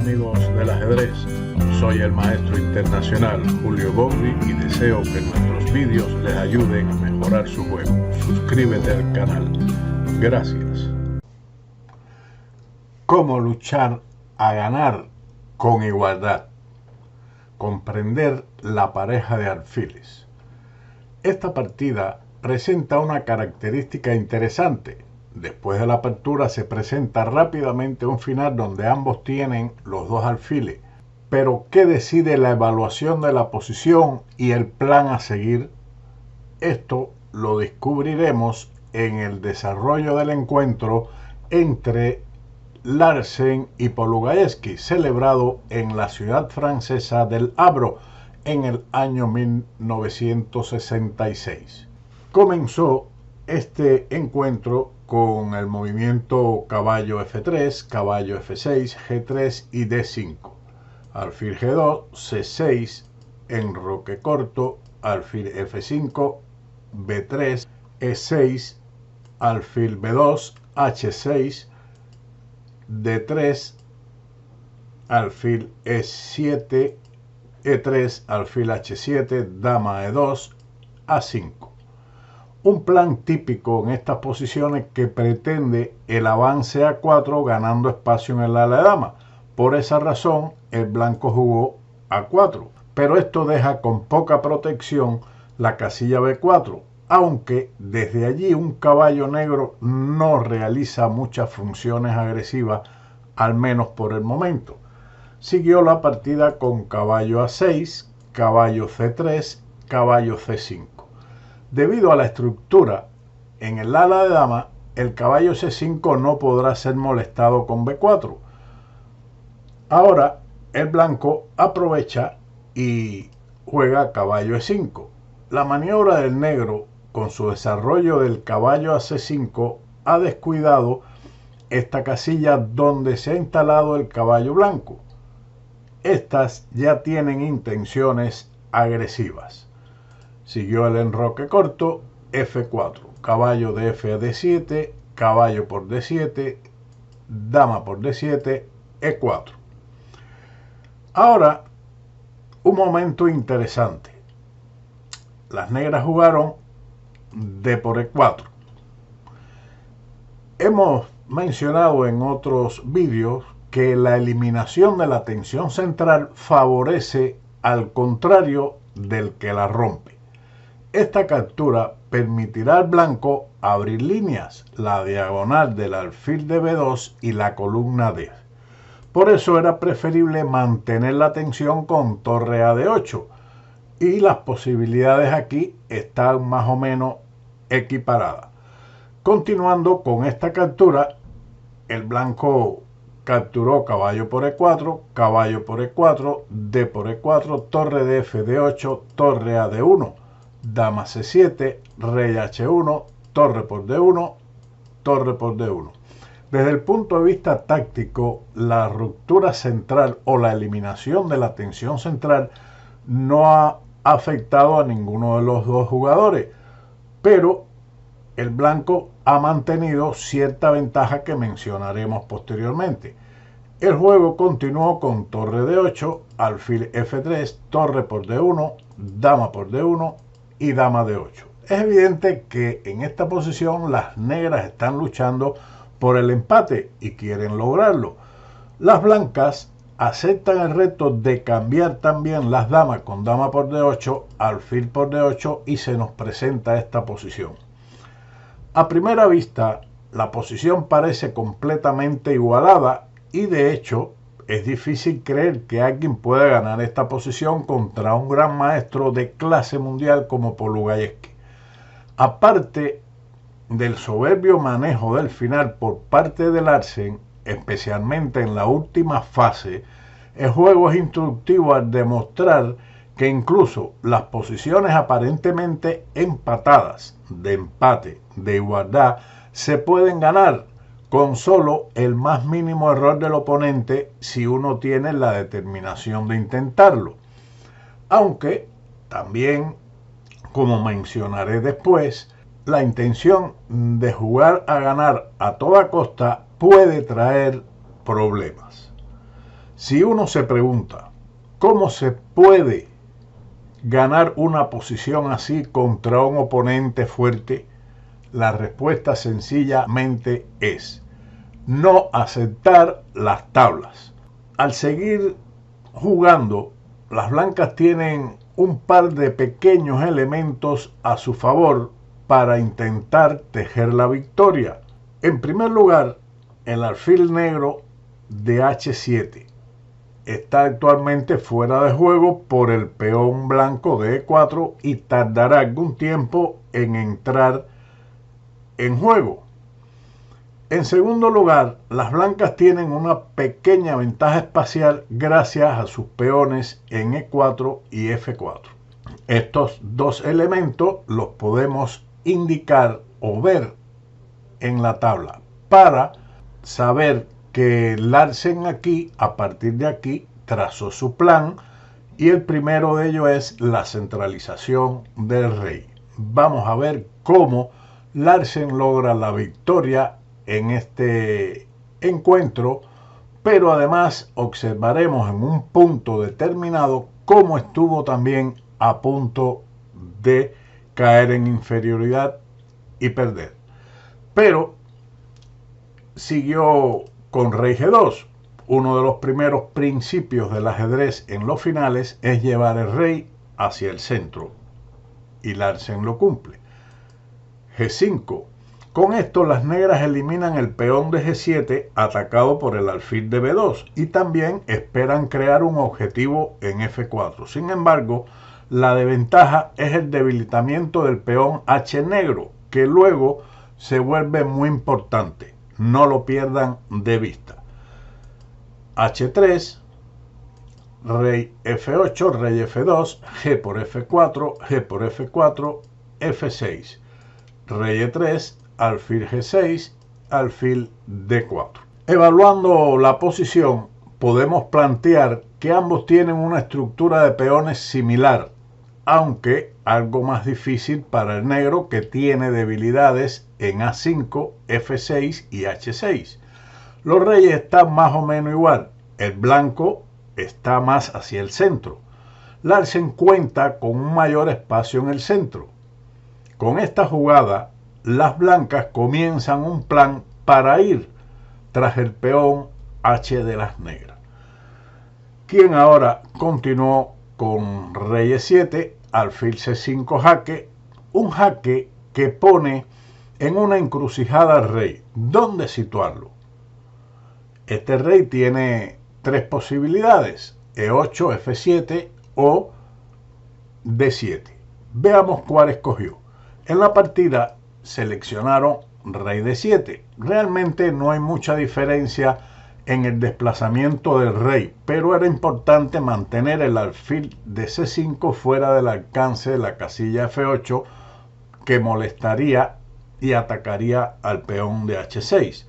amigos del ajedrez, soy el maestro internacional Julio Bobri y deseo que nuestros vídeos les ayuden a mejorar su juego. Suscríbete al canal. Gracias. ¿Cómo luchar a ganar con igualdad? Comprender la pareja de alfiles. Esta partida presenta una característica interesante. Después de la apertura se presenta rápidamente un final donde ambos tienen los dos alfiles. Pero ¿qué decide la evaluación de la posición y el plan a seguir? Esto lo descubriremos en el desarrollo del encuentro entre Larsen y Polugaevski, celebrado en la ciudad francesa del Havre en el año 1966. Comenzó este encuentro con el movimiento caballo F3, caballo F6, G3 y D5. Alfil G2, C6, enroque corto, alfil F5, B3, E6, alfil B2, H6, D3, alfil E7, E3, alfil H7, dama E2, A5. Un plan típico en estas posiciones que pretende el avance a 4 ganando espacio en el ala de dama. Por esa razón, el blanco jugó A4, pero esto deja con poca protección la casilla B4, aunque desde allí un caballo negro no realiza muchas funciones agresivas, al menos por el momento. Siguió la partida con caballo A6, caballo C3, caballo C5. Debido a la estructura en el ala de dama, el caballo C5 no podrá ser molestado con B4. Ahora el blanco aprovecha y juega caballo E5. La maniobra del negro con su desarrollo del caballo a C5 ha descuidado esta casilla donde se ha instalado el caballo blanco. Estas ya tienen intenciones agresivas. Siguió el enroque corto, F4, caballo de F a D7, caballo por D7, dama por D7, E4. Ahora, un momento interesante. Las negras jugaron D por E4. Hemos mencionado en otros vídeos que la eliminación de la tensión central favorece al contrario del que la rompe. Esta captura permitirá al blanco abrir líneas, la diagonal del alfil de B2 y la columna D. Por eso era preferible mantener la tensión con torre a D8 y las posibilidades aquí están más o menos equiparadas. Continuando con esta captura, el blanco capturó caballo por E4, caballo por E4, D por E4, torre de F D8, torre a D1, dama C7, rey H1, torre por D1, torre por D1. Desde el punto de vista táctico, la ruptura central o la eliminación de la tensión central no ha afectado a ninguno de los dos jugadores, pero el blanco ha mantenido cierta ventaja que mencionaremos posteriormente. El juego continuó con torre D8, alfil F3, torre por D1, dama por D1 y dama D8. Es evidente que en esta posición las negras están luchando por el empate y quieren lograrlo. Las blancas aceptan el reto de cambiar también las damas con dama por D8, alfil por D8 y se nos presenta esta posición. A primera vista, la posición parece completamente igualada y de hecho es difícil creer que alguien pueda ganar esta posición contra un gran maestro de clase mundial como Polugaevski. Aparte del soberbio manejo del final por parte de Larsen, especialmente en la última fase, el juego es instructivo al demostrar que incluso las posiciones aparentemente empatadas, de empate, de igualdad, se pueden ganar con solo el más mínimo error del oponente si uno tiene la determinación de intentarlo. Aunque también, como mencionaré después, la intención de jugar a ganar a toda costa puede traer problemas. Si uno se pregunta, ¿cómo se puede ganar una posición así contra un oponente fuerte? La respuesta sencillamente es no aceptar las tablas. Al seguir jugando, las blancas tienen un par de pequeños elementos a su favor para intentar tejer la victoria. En primer lugar, el alfil negro de H7 está actualmente fuera de juego por el peón blanco de E4 y tardará algún tiempo en entrar en juego. En segundo lugar, las blancas tienen una pequeña ventaja espacial gracias a sus peones en E4 y F4. Estos dos elementos los podemos indicar o ver en la tabla para saber que Larsen aquí, a partir de aquí, trazó su plan y el primero de ellos es la centralización del rey. Vamos a ver cómo Larsen logra la victoria en este encuentro, pero además observaremos en un punto determinado cómo estuvo también a punto de caer en inferioridad y perder. Pero siguió con rey G2. Uno de los primeros principios del ajedrez en los finales es llevar el rey hacia el centro, y Larsen lo cumple. G5. Con esto las negras eliminan el peón de G7 atacado por el alfil de B2 y también esperan crear un objetivo en F4. Sin embargo, la desventaja es el debilitamiento del peón H negro, que luego se vuelve muy importante. No lo pierdan de vista. H3, rey F8, rey F2, G por F4, G por F4, F6, rey E3, alfil G6, alfil D4. Evaluando la posición, podemos plantear que ambos tienen una estructura de peones similar, aunque algo más difícil para el negro, que tiene debilidades en A5, F6 y H6. Los reyes están más o menos igual. El blanco está más hacia el centro. Larsen cuenta con un mayor espacio en el centro. Con esta jugada, las blancas comienzan un plan para ir tras el peón H de las negras, quien ahora continuó con rey E7, alfil C5 jaque, un jaque que pone en una encrucijada al rey. ¿Dónde situarlo? Este rey tiene tres posibilidades: E8, F7 o D7. Veamos cuál escogió. En la partida seleccionaron rey D7. Realmente no hay mucha diferencia en el desplazamiento del rey, pero era importante mantener el alfil de C5 fuera del alcance de la casilla F8, que molestaría y atacaría al peón de H6.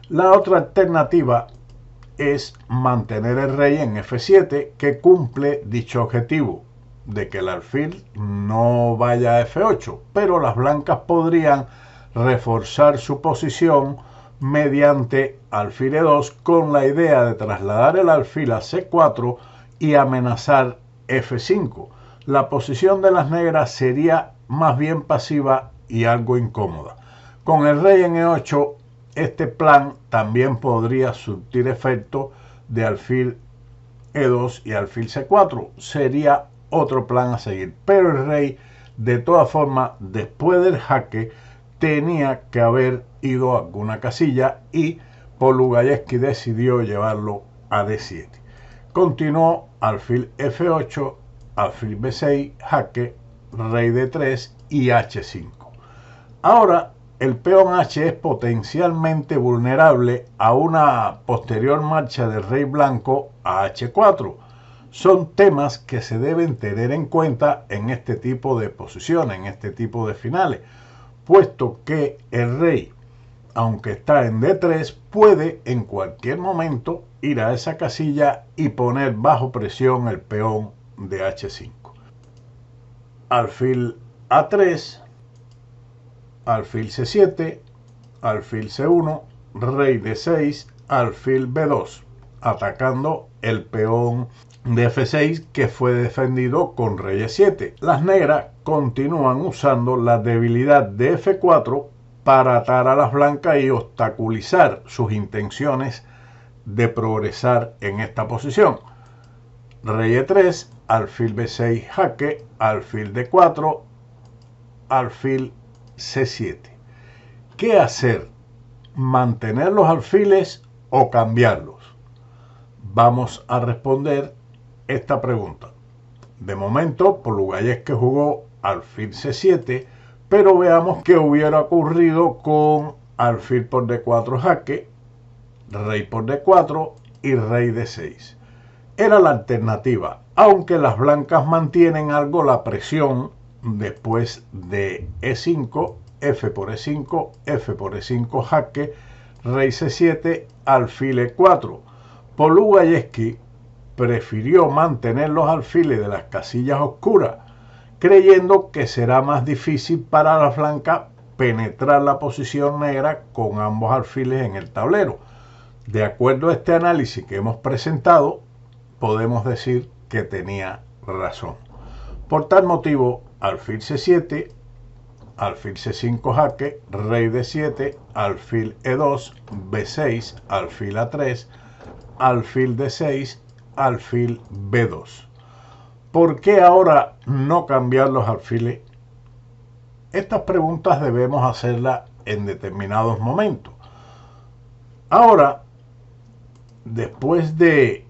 La otra alternativa es mantener el rey en F7, que cumple dicho objetivo de que el alfil no vaya a F8, pero las blancas podrían reforzar su posición mediante alfil E2 con la idea de trasladar el alfil a C4 y amenazar F5. La posición de las negras sería más bien pasiva y algo incómoda. Con el rey en E8, este plan también podría surtir efecto de alfil E2 y alfil C4. Sería otro plan a seguir, pero el rey, de todas formas, después del jaque, tenía que haber ido a alguna casilla y Polugayeski decidió llevarlo a D7. Continuó alfil F8, alfil B6, jaque, rey D3 y H5. Ahora el peón H es potencialmente vulnerable a una posterior marcha del rey blanco a H4. Son temas que se deben tener en cuenta en este tipo de posiciones, en este tipo de finales, puesto que el rey, aunque está en D3, puede en cualquier momento ir a esa casilla y poner bajo presión el peón de H5. Alfil A3, alfil C7, alfil C1, rey D6, alfil B2. atacando el peón de F6 que fue defendido con rey E7. Las negras continúan usando la debilidad de F4 para atar a las blancas y obstaculizar sus intenciones de progresar en esta posición. Rey E3, alfil B6 jaque, alfil D4, alfil C7. ¿Qué hacer? ¿Mantener los alfiles o cambiarlos? Vamos a responder esta pregunta. De momento, Polugayevsky jugó alfil C7, pero veamos qué hubiera ocurrido con alfil por D4 jaque, rey por D4 y rey D6. Era la alternativa, aunque las blancas mantienen algo la presión después de E5, F por E5, F por E5 jaque, rey C7, alfil E4. Polugayevsky prefirió mantener los alfiles de las casillas oscuras, creyendo que será más difícil para las blancas penetrar la posición negra con ambos alfiles en el tablero. De acuerdo a este análisis que hemos presentado, podemos decir que tenía razón. Por tal motivo, alfil C7, alfil C5 jaque, rey D7, alfil E2, B6, alfil A3, alfil D6, alfil B2. ¿Por qué ahora no cambiar los alfiles? Estas preguntas debemos hacerlas en determinados momentos. Ahora, después de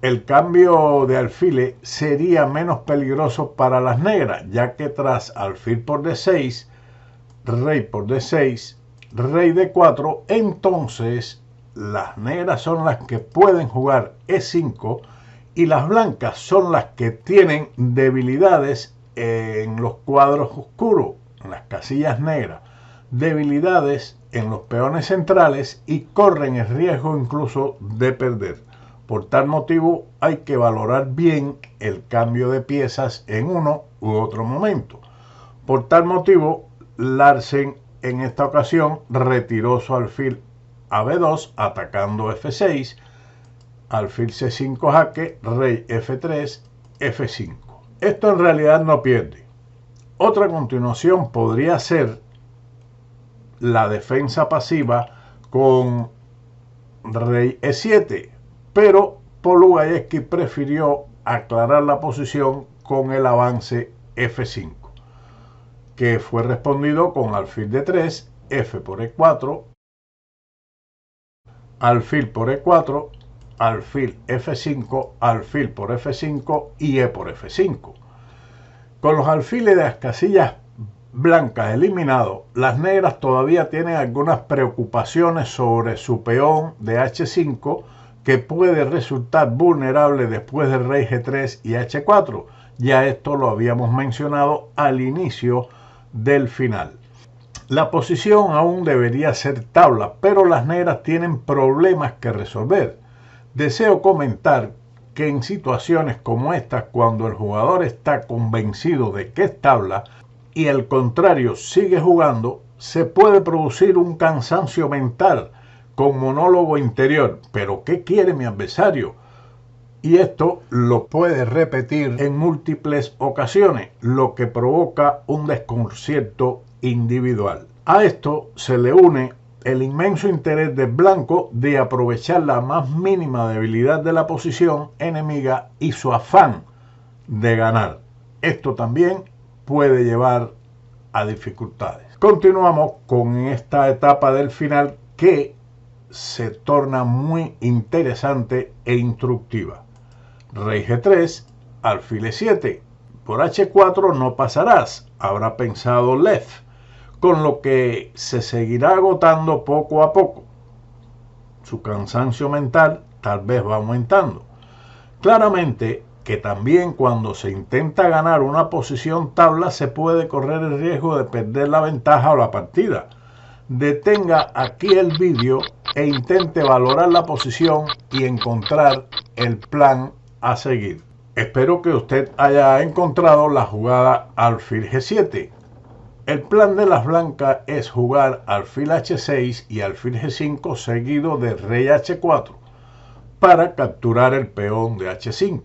el cambio de alfiles, sería menos peligroso para las negras, ya que tras alfil por D6, rey por D6, rey D4, entonces las negras son las que pueden jugar E5 y las blancas son las que tienen debilidades en los cuadros oscuros, en las casillas negras, debilidades en los peones centrales y corren el riesgo incluso de perder. Por tal motivo hay que valorar bien el cambio de piezas en uno u otro momento. Por tal motivo, Larsen en esta ocasión retiró su alfil a B2 atacando F6, alfil C5 jaque, rey F3, F5. Esto en realidad no pierde. Otra continuación podría ser la defensa pasiva con rey E7, pero Polugayevsky prefirió aclarar la posición con el avance F5, que fue respondido con alfil D3, F por E4, alfil por E4, alfil F5, alfil por F5 y E por F5. Con los alfiles de las casillas blancas eliminados, las negras todavía tienen algunas preocupaciones sobre su peón de H5, que puede resultar vulnerable después del rey G3 y H4. Ya esto lo habíamos mencionado al inicio del final. La posición aún debería ser tabla, pero las negras tienen problemas que resolver. Deseo comentar que en situaciones como estas, cuando el jugador está convencido de que es tabla y el contrario sigue jugando, se puede producir un cansancio mental con monólogo interior. ¿Pero qué quiere mi adversario? Y esto lo puede repetir en múltiples ocasiones, lo que provoca un desconcierto individual. A esto se le une el inmenso interés del blanco de aprovechar la más mínima debilidad de la posición enemiga y su afán de ganar. Esto también puede llevar a dificultades. Continuamos con esta etapa del final que se torna muy interesante e instructiva. Rey G3, alfil E7. Por H4 no pasarás, habrá pensado Lev, con lo que se seguirá agotando poco a poco. Su cansancio mental tal vez va aumentando. Claramente que también cuando se intenta ganar una posición tabla se puede correr el riesgo de perder la ventaja o la partida. Detenga aquí el vídeo e intente valorar la posición y encontrar el plan a seguir. Espero que usted haya encontrado la jugada alfil G7. El plan de las blancas es jugar alfil H6 y alfil G5 seguido de rey H4. para capturar el peón de H5.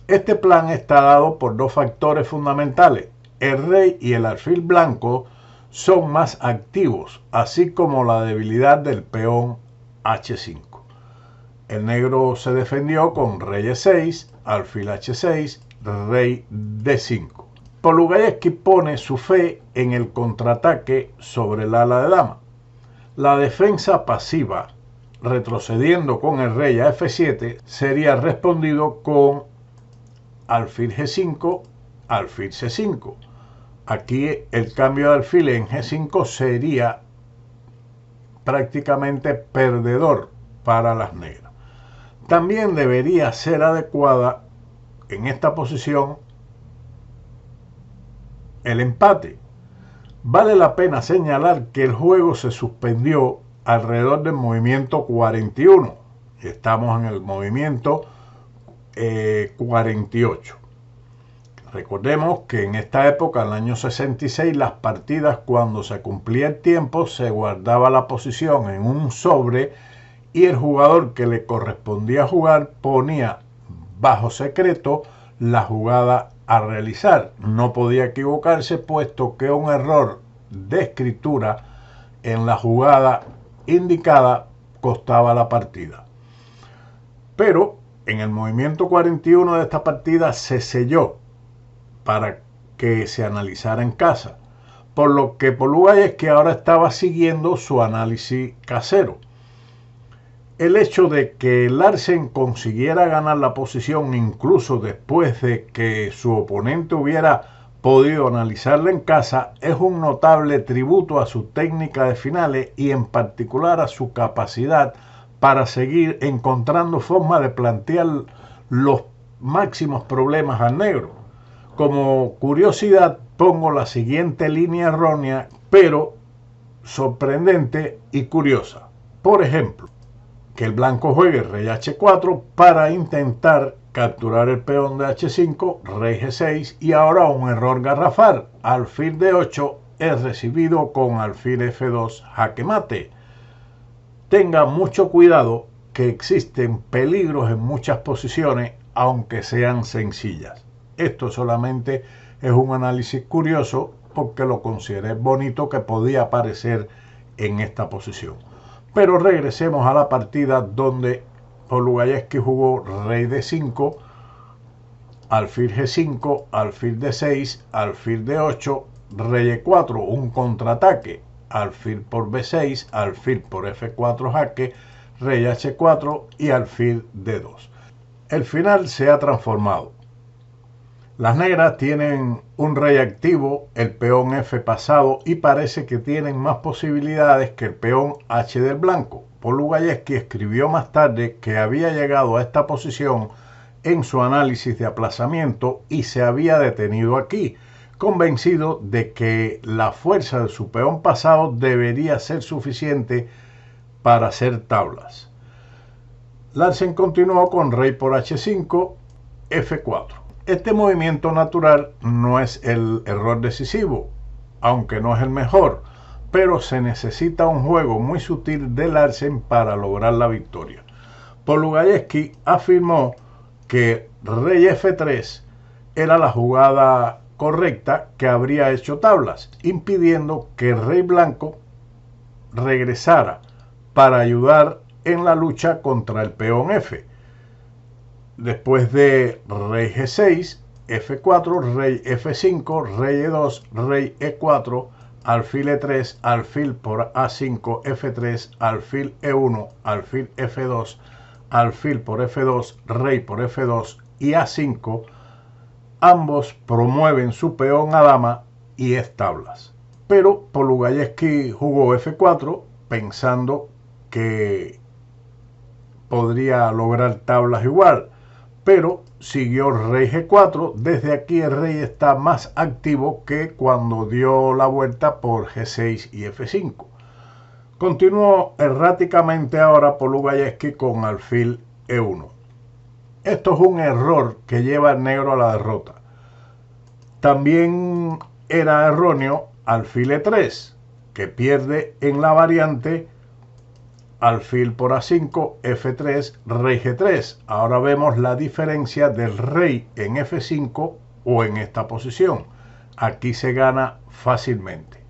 Este plan está dado por dos factores fundamentales. El rey y el alfil blanco son más activos, así como la debilidad del peón H5. El negro se defendió con rey E6, alfil H6, rey D5. Polugayevski pone su fe en el contraataque sobre el ala de dama. La defensa pasiva, retrocediendo con el rey a F7, sería respondido con alfil G5, alfil C5. Aquí el cambio de alfil en G5 sería prácticamente perdedor para las negras. También debería ser adecuada en esta posición el empate. Vale la pena señalar que el juego se suspendió alrededor del movimiento 41. Estamos en el movimiento 48. Recordemos que en esta época, en el año 66, las partidas, cuando se cumplía el tiempo, se guardaba la posición en un sobre y el jugador que le correspondía jugar ponía bajo secreto la jugada a realizar. No podía equivocarse, puesto que un error de escritura en la jugada indicada costaba la partida. Pero en el movimiento 41 de esta partida se selló para que se analizara en casa, por lo que Polugayevski ahora estaba siguiendo su análisis casero. El hecho de que Larsen consiguiera ganar la posición incluso después de que su oponente hubiera podido analizarla en casa es un notable tributo a su técnica de finales y en particular a su capacidad para seguir encontrando formas de plantear los máximos problemas al negro. Como curiosidad pongo la siguiente línea errónea, pero sorprendente y curiosa. Por ejemplo, que el blanco juegue rey H4 para intentar capturar el peón de H5, rey G6 y ahora un error garrafal. Alfil D8 es recibido con alfil F2 jaque mate. Tenga mucho cuidado que existen peligros en muchas posiciones, aunque sean sencillas. Esto solamente es un análisis curioso porque lo consideré bonito que podía aparecer en esta posición. Pero regresemos a la partida donde Polugayevski jugó rey D5, alfil G5, alfil D6, alfil D8, rey E4, un contraataque, alfil por B6, alfil por F4 jaque, rey H4 y alfil D2. El final se ha transformado. Las negras tienen un rey activo, el peón F pasado y parece que tienen más posibilidades que el peón H del blanco. Polugayevski escribió más tarde que había llegado a esta posición en su análisis de aplazamiento y se había detenido aquí, convencido de que la fuerza de su peón pasado debería ser suficiente para hacer tablas. Larsen continuó con rey por H5, F4. Este movimiento natural no es el error decisivo, aunque no es el mejor, pero se necesita un juego muy sutil de Larsen para lograr la victoria. Polugayevski afirmó que rey F3 era la jugada correcta que habría hecho tablas, impidiendo que el rey blanco regresara para ayudar en la lucha contra el peón F. Después de rey G6, F4, rey F5, rey E2, rey E4, alfil E3, alfil por A5, F3, alfil E1, alfil F2, alfil por F2, rey por F2 y A5, ambos promueven su peón a dama y es tablas. Pero Polugayevski jugó F4 pensando que podría lograr tablas igual, pero siguió rey G4. Desde aquí el rey está más activo que cuando dio la vuelta por G6 y F5. Continuó erráticamente ahora Polugayevski con alfil E1. Esto es un error que lleva al negro a la derrota. También era erróneo alfil E3, que pierde en la variante alfil por A5, F3, rey G3. Ahora vemos la diferencia del rey en F5 o en esta posición. Aquí se gana fácilmente.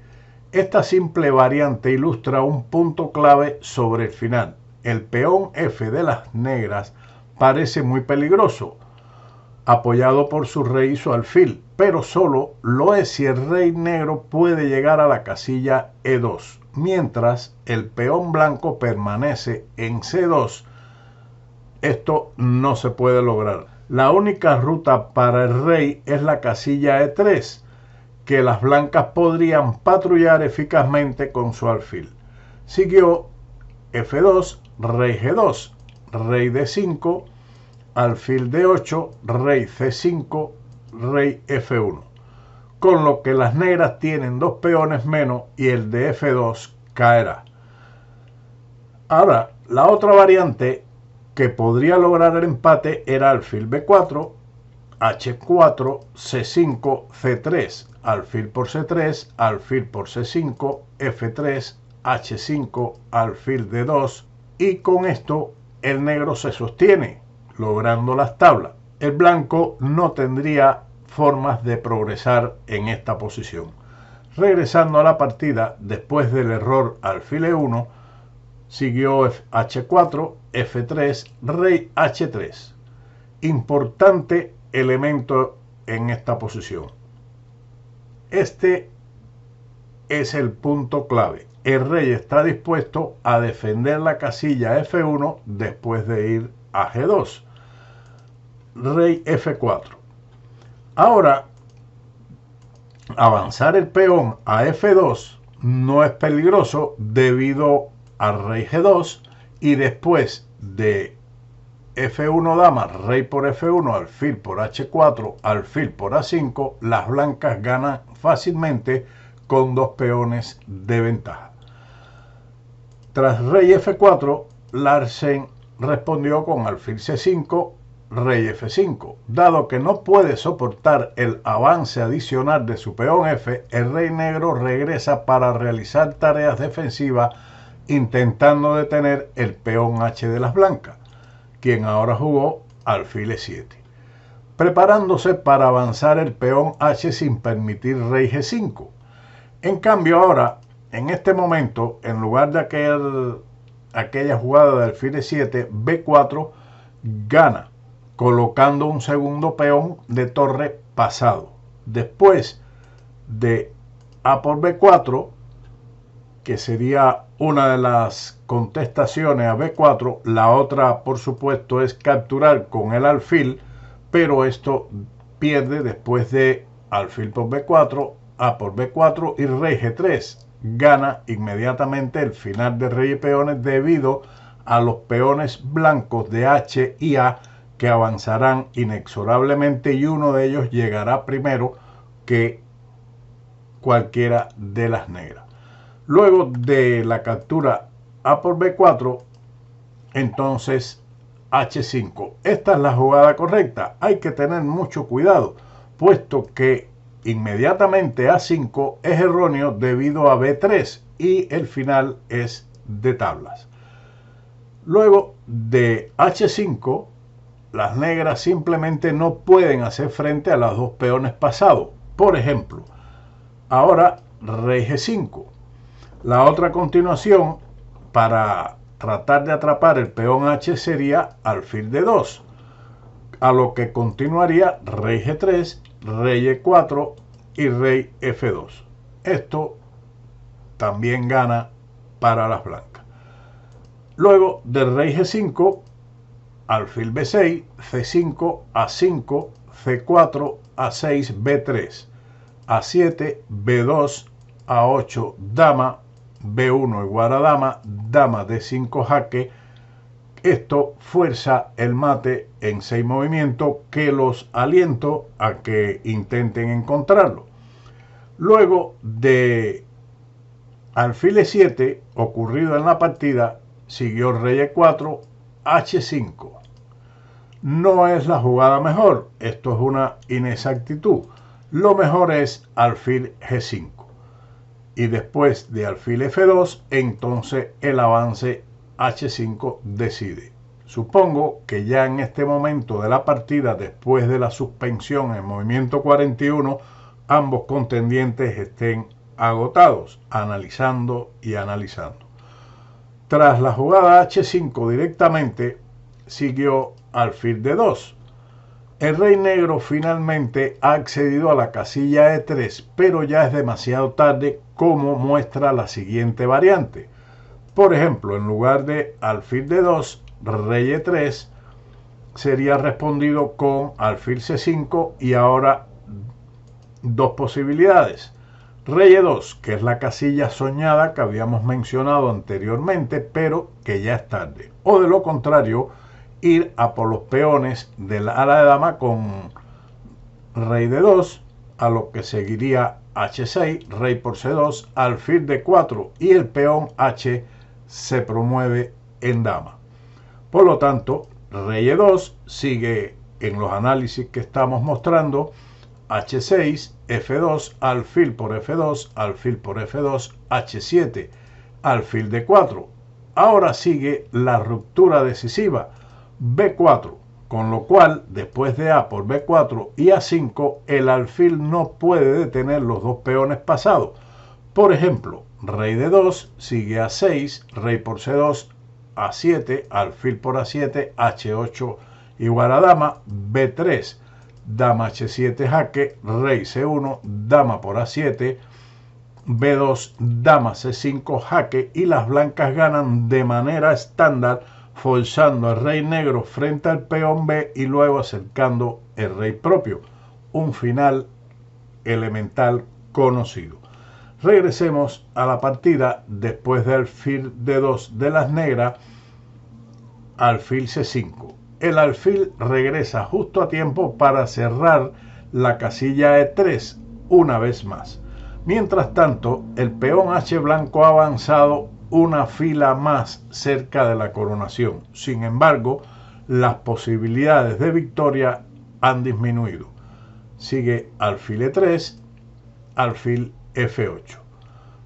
Esta simple variante ilustra un punto clave sobre el final. El peón F de las negras parece muy peligroso, apoyado por su rey y su alfil, pero solo lo es si el rey negro puede llegar a la casilla E2, mientras el peón blanco permanece en C2. Esto no se puede lograr. La única ruta para el rey es la casilla E3, que las blancas podrían patrullar eficazmente con su alfil. Siguió F2, rey G2, rey D5, alfil D8, rey C5, rey F1, con lo que las negras tienen dos peones menos y el de F2 caerá. Ahora, la otra variante que podría lograr el empate era alfil B4, H4, C5, C3, alfil por C3, alfil por C5, F3, H5, alfil D2, y con esto el negro se sostiene, logrando las tablas. El blanco no tendría formas de progresar en esta posición. Regresando a la partida, después del error alfil E1, siguió H4, F3, rey H3. Importante elemento en esta posición. Este es el punto clave. El rey está dispuesto a defender la casilla F1 después de ir a G2. Rey F4. Ahora, avanzar el peón a F2 no es peligroso debido al rey G2, y después de F1 dama, rey por F1, alfil por H4, alfil por A5, las blancas ganan fácilmente con dos peones de ventaja. Tras rey F4, Larsen respondió con alfil C5, rey F5. Dado que no puede soportar el avance adicional de su peón F, el rey negro regresa para realizar tareas defensivas intentando detener el peón H de las blancas, quien ahora jugó alfil E7, preparándose para avanzar el peón H sin permitir rey G5. En cambio ahora, en este momento, en lugar de aquella jugada de alfil E7, B4 gana, colocando un segundo peón de torre pasado. Después de A por B4, que sería una de las contestaciones a B4, la otra por supuesto es capturar con el alfil, pero esto pierde después de alfil por B4, A por B4 y rey G3. Gana inmediatamente el final de rey y peones debido a los peones blancos de H y A que avanzarán inexorablemente, y uno de ellos llegará primero que cualquiera de las negras. Luego de la captura A por B4, entonces H5. Esta es la jugada correcta. Hay que tener mucho cuidado, puesto que inmediatamente A5 es erróneo debido a B3 y el final es de tablas. Luego de H5, las negras simplemente no pueden hacer frente a los dos peones pasados. Por ejemplo, ahora rey G5. La otra continuación para tratar de atrapar el peón H sería alfil D2, a lo que continuaría rey G3, rey E4 y rey F2. Esto también gana para las blancas. Luego del rey G5, alfil B6, C5, A5, C4, A6, B3, A7, B2, A8, dama, B1 igual a dama, dama D5 jaque. Esto fuerza el mate en 6 movimientos que los aliento a que intenten encontrarlo. Luego de alfil E7 ocurrido en la partida, siguió rey E4, H5. No es la jugada mejor, esto es una inexactitud. Lo mejor es alfil G5. Y después de alfil F2, entonces el avance H5 decide. Supongo que ya en este momento de la partida, después de la suspensión en movimiento 41, ambos contendientes estén agotados, analizando y analizando. Tras la jugada H5 directamente, siguió alfil D2. El rey negro finalmente ha accedido a la casilla E3, pero ya es demasiado tarde, como muestra la siguiente variante. Por ejemplo, en lugar de alfil D2, rey E3, sería respondido con alfil C5 y ahora dos posibilidades. Rey E2, que es la casilla soñada que habíamos mencionado anteriormente, pero que ya es tarde. O de lo contrario, ir a por los peones del ala de dama con rey D2, a lo que seguiría H6, rey por C2, alfil D4 y el peón H se promueve en dama. Por lo tanto, rey E2 sigue en los análisis que estamos mostrando, H6, F2, alfil por F2, alfil por F2, H7, alfil D4. Ahora sigue la ruptura decisiva, B4, con lo cual después de A por B4 y A5, el alfil no puede detener los dos peones pasados. Por ejemplo, rey D2 sigue A6, rey por C2, A7, alfil por A7, H8 igual a dama, B3, dama H7 jaque, rey C1, dama por A7, B2, dama C5 jaque, y las blancas ganan de manera estándar, forzando al rey negro frente al peón B y luego acercando el rey propio. Un final elemental conocido. Regresemos a la partida después del alfil D2 de las negras, alfil C5. El alfil regresa justo a tiempo para cerrar la casilla E3 una vez más. Mientras tanto, el peón H blanco ha avanzado una fila más cerca de la coronación. Sin embargo, las posibilidades de victoria han disminuido. Sigue alfil E3, alfil F8.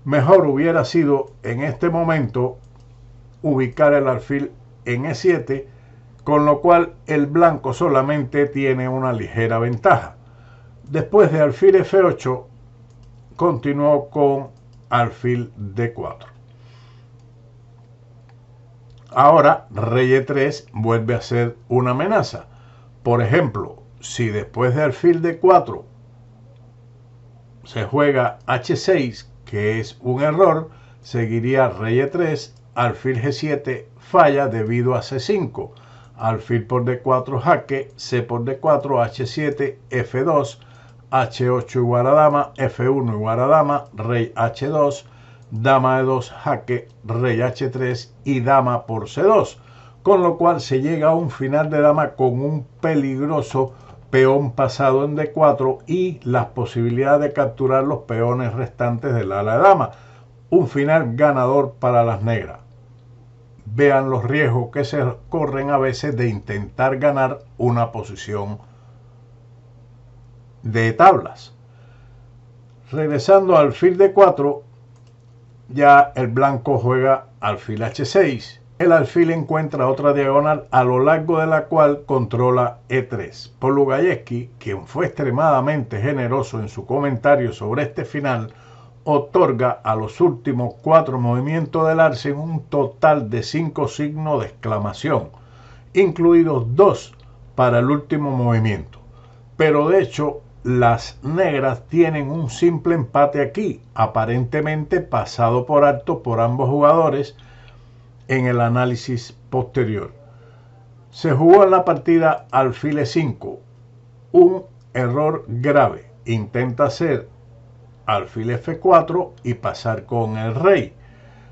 Mejor hubiera sido en este momento ubicar el alfil en E7, con lo cual el blanco solamente tiene una ligera ventaja. Después de alfil F8, continuó con alfil D4. Ahora rey E3 vuelve a ser una amenaza. Por ejemplo, si después de alfil D4 se juega H6, que es un error, seguiría rey E3, alfil G7 falla debido a C5, alfil por D4 jaque, C por D4, H7, F2, H8 igual a dama, F1 igual a dama, rey H2, dama E2 jaque, rey H3 y dama por C2, con lo cual se llega a un final de dama con un peligroso peón pasado en D4 y las posibilidades de capturar los peones restantes del ala de dama. Un final ganador para las negras. Vean los riesgos que se corren a veces de intentar ganar una posición de tablas. Regresando al alfil D4, ya el blanco juega alfil H6. El alfil encuentra otra diagonal a lo largo de la cual controla E3. Polugayevsky, quien fue extremadamente generoso en su comentario sobre este final, otorga a los últimos 4 movimientos del arce un total de 5 signos de exclamación, incluidos 2 para el último movimiento. Pero de hecho, las negras tienen un simple empate aquí, aparentemente pasado por alto por ambos jugadores en el análisis posterior. Se jugó en la partida alfil E5, un error grave. Intenta hacer alfil F4 y pasar con el rey.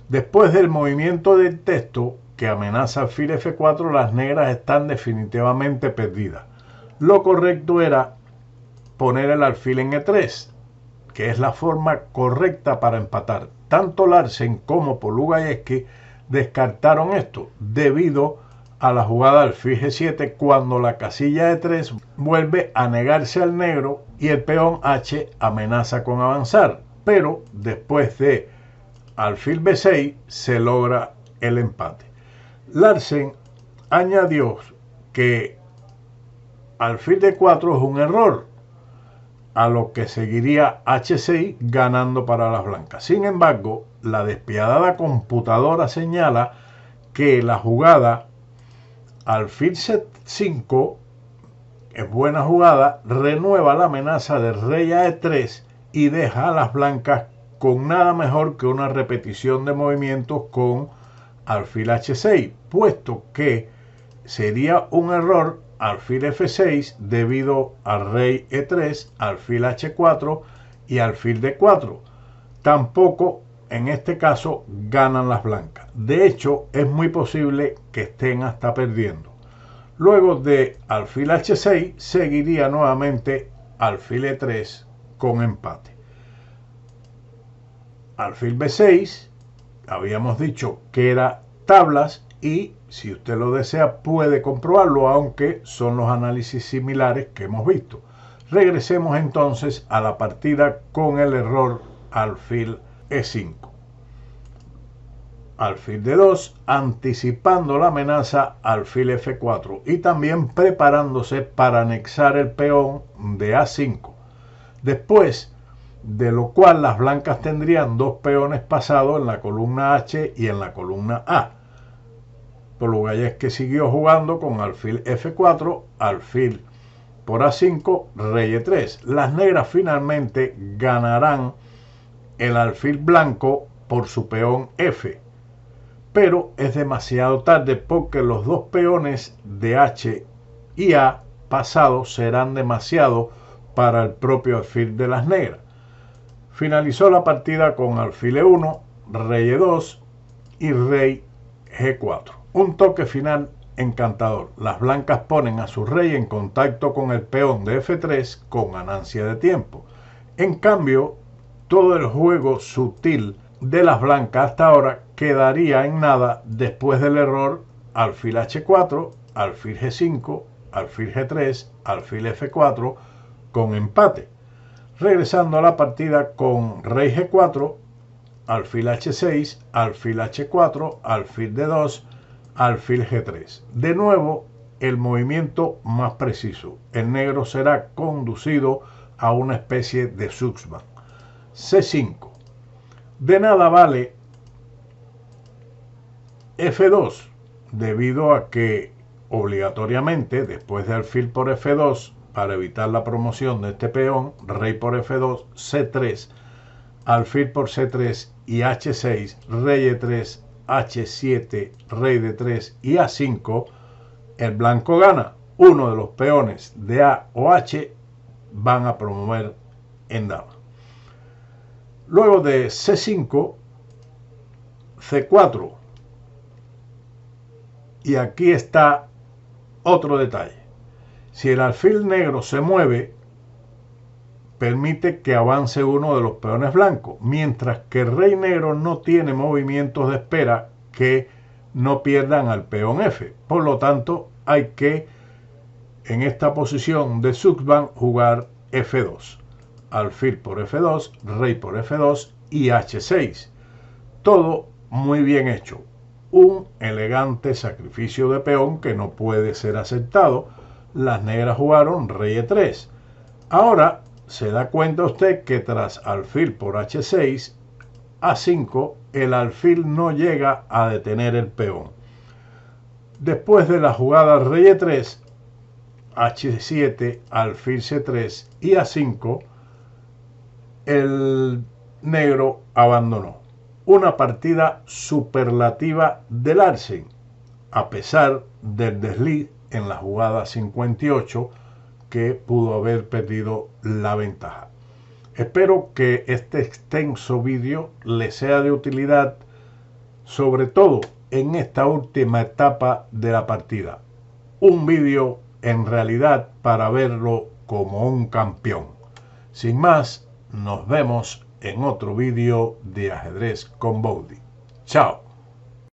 Después del movimiento del texto que amenaza alfil F4, las negras están definitivamente perdidas. Lo correcto era poner el alfil en E3, que es la forma correcta para empatar. Tanto Larsen como Polugayevsky descartaron esto debido a la jugada alfil G7 cuando la casilla E3 vuelve a negarse al negro y el peón H amenaza con avanzar, pero después de alfil B6 se logra el empate. Larsen añadió que alfil de 4 es un error, a lo que seguiría H6 ganando para las blancas. Sin embargo, la despiadada computadora señala que la jugada alfil C5 es buena jugada, renueva la amenaza de rey a E3 y deja a las blancas con nada mejor que una repetición de movimientos con alfil H6, puesto que sería un error alfil F6 debido a rey E3, alfil H4 y alfil D4. Tampoco en este caso ganan las blancas. De hecho, es muy posible que estén hasta perdiendo. Luego de alfil H6 seguiría nuevamente alfil E3 con empate. Alfil B6, habíamos dicho que era tablas y si usted lo desea puede comprobarlo, aunque son los análisis similares que hemos visto. Regresemos entonces a la partida con el error alfil E5. Alfil D2, anticipando la amenaza alfil F4 y también preparándose para anexar el peón de A5. Después de lo cual las blancas tendrían dos peones pasados en la columna H y en la columna A. Por lo que siguió jugando con alfil F4, alfil por A5, rey E3. Las negras finalmente ganarán el alfil blanco por su peón F, pero es demasiado tarde porque los dos peones de H y A pasados serán demasiado para el propio alfil de las negras. Finalizó la partida con alfil E1, rey E2 y rey G4. Un toque final encantador. Las blancas ponen a su rey en contacto con el peón de F3 con ganancia de tiempo. En cambio, todo el juego sutil de las blancas hasta ahora quedaría en nada después del error alfil H4, alfil G5, alfil G3, alfil F4 con empate. Regresando a la partida con rey G4, alfil H6, alfil H4, alfil D2, alfil G3. De nuevo, el movimiento más preciso. El negro será conducido a una especie de Sussman. C5. De nada vale F2, debido a que obligatoriamente, después de alfil por F2, para evitar la promoción de este peón, rey por F2, C3, alfil por C3 y H6, rey E3, H7, rey D3 y A5, el blanco gana. Uno de los peones de A o H van a promover en dama. Luego de C5, C4. Y aquí está otro detalle. Si el alfil negro se mueve, permite que avance uno de los peones blancos, mientras que el rey negro no tiene movimientos de espera que no pierdan al peón F. Por lo tanto, hay que, en esta posición de Sussman, jugar F2. Alfil por F2, rey por F2 y H6. Todo muy bien hecho. Un elegante sacrificio de peón que no puede ser aceptado. Las negras jugaron rey E3. Ahora se da cuenta usted que tras alfil por H6, A5, el alfil no llega a detener el peón. Después de la jugada rey E3, H7, alfil C3 y A5, el negro abandonó. Una partida superlativa de Larsen, a pesar del desliz en la jugada 58 que pudo haber perdido la ventaja. Espero que este extenso vídeo les sea de utilidad, sobre todo en esta última etapa de la partida. Un vídeo en realidad para verlo como un campeón. Sin más, nos vemos en otro vídeo de Ajedrez con Bowdy. Chao.